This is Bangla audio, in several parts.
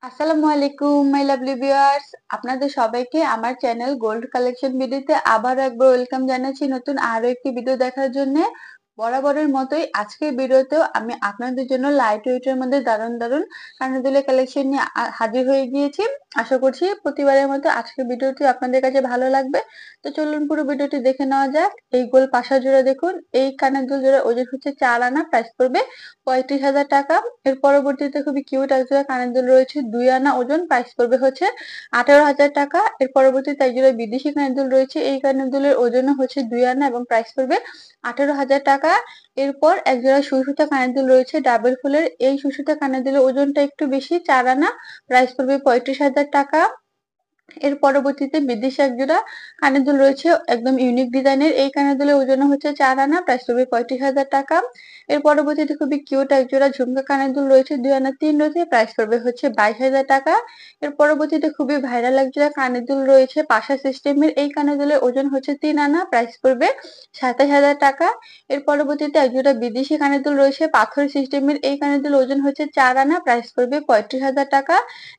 আসসালামু আলাইকুম মাই লাভলি ভিউয়ার্স, আপনাদের সবাইকে আমার চ্যানেল গোল্ড কালেকশন ভিডিওতে আবারও একবার ওয়েলকাম জানাচ্ছি নতুন আরো একটি ভিডিও দেখার জন্য। বরাবরের মতোই আজকের ভিডিওতেও আমি আপনাদের জন্য লাইট ওয়েটের মধ্যে দারুণ দারুণ কানের দুলের কালেকশন নিয়ে হাজির হয়ে গিয়েছি। আশা করছি প্রতিবারের মতো আজকের ভিডিওটি আপনাদের কাছে ভালো লাগবে। তো চলুন পুরো ভিডিওটি দেখে নেওয়া যাক। এই গোল পাশা জোড়া দেখুন, এই কানের দুল জোড়া ওজন হচ্ছে 4 আনা, প্রাইস পড়বে 35,000 টাকা। এর পরবর্তীতে খুবই কিউট এক জোড়া কানের দুল রয়েছে 2 আনা ওজন, প্রাইস পড়বে হচ্ছে 18,000 টাকা। এর পরবর্তীতে এক জোড়া বিদেশি কানের দুল রয়েছে, এই কানের দুলের ওজন হচ্ছে 2 আনা এবং প্রাইস পড়বে 18,000 টাকা। এরপর এক জোড়া সুই সুতা কানের দুল রয়েছে ডাবল ফুলের, এই সুই সুতা কানের দুলের ওজনটা একটু বেশি, 4 আনা, প্রাইস পড়বে 35,000 টাকা। এর পরবর্তীতে বিদেশি এক জোড়া কানের দুল রয়েছে একদম ইউনিক ডিজাইনের, এই কানের দুলের ওজন হচ্ছে 4 আনা, প্রাইস পড়বে 35,000 টাকা। এর পরবর্তীতে খুবই কিউট এক জোড়া ঝুমকা কানের দুল রয়েছে 2 আনা 3 রতি, প্রাইস পড়বে হচ্ছে 22,000 টাকা। এর পরবর্তীতে খুবই ভাইরাল এক জোড়া কানের দুল রয়েছে পাশা সিস্টেমের, এই কানের দুলের ওজন হচ্ছে 3 আনা, প্রাইস পড়বে 27,000 টাকা। এর পরবর্তীতে এক জোড়া বিদেশি কানের দুল রয়েছে পাথর সিস্টেমের, এই কানের দুলের ওজন হচ্ছে 4 আনা, প্রাইস পড়বে 35,000 টাকা।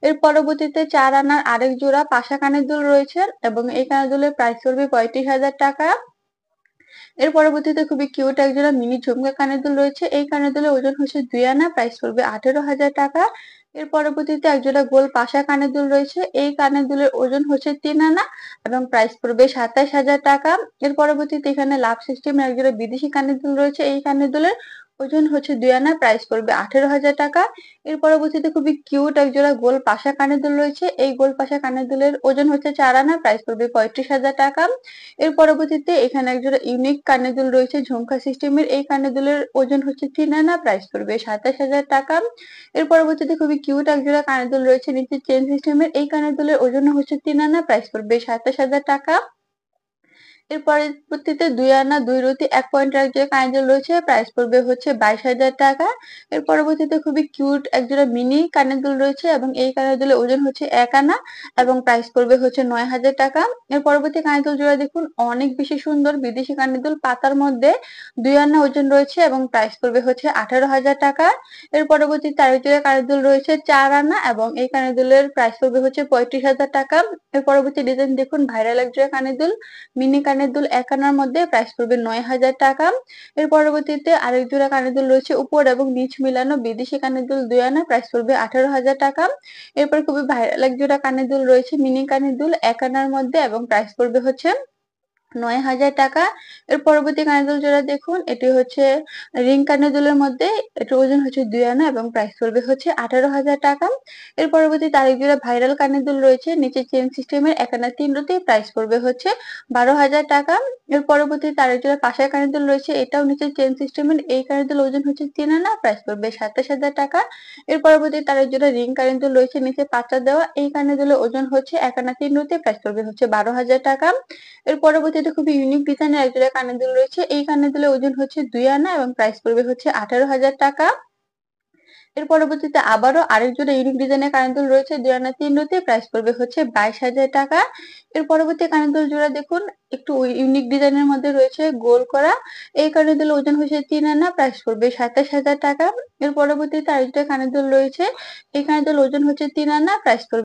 এর পরবর্তীতে 4 আনার আরেক জোড়া পাশা কানের দুল রয়েছে এবং এই কানের দুলের প্রাইস পড়বে 35,000 টাকা। এর পরবর্তীতে খুবই কিউট এক জোড়া মিনি ঝুমকা কানের দুল রয়েছে, এই কানের দুলের ওজন হচ্ছে 2 আনা, প্রাইস পড়বে 18,000 টাকা। এর পরবর্তীতে এক জোড়া গোল পাশা কানের দুল রয়েছে, এই কানের দুলের ওজন হচ্ছে 3 আনা এবং প্রাইস পড়বে 27,000 টাকা। এর পরবর্তীতে এখানে লাভ সিস্টেমের এক জোড়া বিদেশি কানের দুল রয়েছে, এই কানের দুলের ওজন হচ্ছে 2 আনা, প্রাইস পড়বে 18,000 টাকা। এর পরবর্তীতে খুবই কিউট এক জোড়া গোল পাশা কানের দুল রয়েছে, এই গোল পাশা কানের দুলের ওজন হচ্ছে 4 আনা, প্রাইস পড়বে 35,000 টাকা। এর পরবর্তীতে এখানে এক জোড়া ইউনিক কানের দুল রয়েছে ঝুমকা সিস্টেমের, এই কানের দুলের ওজন হচ্ছে 3 আনা, প্রাইস পড়বে 27,000 টাকা। এর পরবর্তীতে খুবই কিউট এক জোড়া কানের দুল রয়েছে নিচে চেন সিস্টেমের, এই কানের দুলের ওজন হচ্ছে 3 আনা, প্রাইস পড়বে 27,000 টাকা। এর পরবর্তীতে 2 আনা 2 রতি 1 পয়েন্ট এক জোড়া কানের দুল রয়েছে, প্রাইস পড়বে হচ্ছে 22,000 টাকা। এর পরবর্তীতে খুবই কিউট এক জোড়া মিনি কানের দুল রয়েছে এবং এই কানের দুলের ওজন হচ্ছে 1 আনা এবং প্রাইস পড়বে হচ্ছে 9,000 টাকা। এর পরবর্তী কানের দুল জোড়া দেখুন, অনেক বেশি সুন্দর বিদেশি কানের দুল, পাতার মধ্যে 2 আনা ওজন রয়েছে এবং প্রাইস পড়বে হচ্ছে 18,000 টাকা। এর পরবর্তীতে আরেক জোড়া কানের দুল রয়েছে 4 আনা এবং এই কানের দুলের প্রাইস পড়বে হচ্ছে 35,000 টাকা। এর পরবর্তী ডিজাইন দেখুন, ভাইরাল এক জোড়া কানের দুল মিনি কানের দুল 1 আনার মধ্যে, প্রাইস পড়বে 9,000 টাকা। এর পরবর্তীতে আরেক জোড়া কানের দুল রয়েছে উপর এবং নিচ মিলানো বিদেশি কানের দুল 2 আনা, প্রাইস পড়বে 18,000 টাকা। এরপর খুবই ভাইরাল এক জোড়া কানের দুল রয়েছে মিনি কানের দুল 1 আনার মধ্যে এবং প্রাইস পড়বে হচ্ছে 9,000 টাকা। এর পরবর্তী কানের দুল জোড়া দেখুন, এটি হচ্ছে রিং কানের দুলের মধ্যে, এটার ওজন হচ্ছে 2 আনা এবং প্রাইস পড়বে হচ্ছে 18,000 টাকা। এর পরবর্তীতে আরেক জোড়া ভাইরাল কানের দুল রয়েছে নিচে চেন সিস্টেমের 1 আনা 3 রতি, প্রাইস পড়বে হচ্ছে 12,000 টাকা। এর পরবর্তীতে আরেক জোড়া পাশের কানের দুল রয়েছে, এটাও নিচে চেন সিস্টেমের, এই কানের দুল ওজন হচ্ছে 3 আনা, প্রাইস পড়বে 27,000 টাকা। এর পরবর্তীতে আরেক জোড়া রিং কানের দুল রয়েছে নিচে পাঁচটা দেওয়া, এই কানের দুলের ওজন হচ্ছে 1 আনা 3 রতি, প্রাইস পড়বে হচ্ছে 12,000 টাকা। এর পরবর্তীতে খুবই ইউনিক ডিজাইনের এক জোড়া কানের দুল রয়েছে, এই কানের দুলের ওজন হচ্ছে 2 আনা এবং প্রাইস পড়বে হচ্ছে 18,000 টাকা। এর পরবর্তীতে আবারও আরেক জোড়া ইউনিক ডিজাইনের কানের দুল রয়েছে 2 আনা 3 রতি, প্রাইস পড়বে হচ্ছে 22,000 টাকা। এর পরবর্তী কানের দুল জোড়া দেখুন, একটু ইউনিক ডিজাইনের মধ্যে রয়েছে গোল করা, এই কানের দুলের ওজন হচ্ছে 3 আনা, প্রাইস পড়বে 27,000 টাকা। এর পরবর্তীতে আরেকটা কানের দুল রয়েছে, এই কানের দুল ওজন হচ্ছে 3 আনা, প্রাইস পড়বে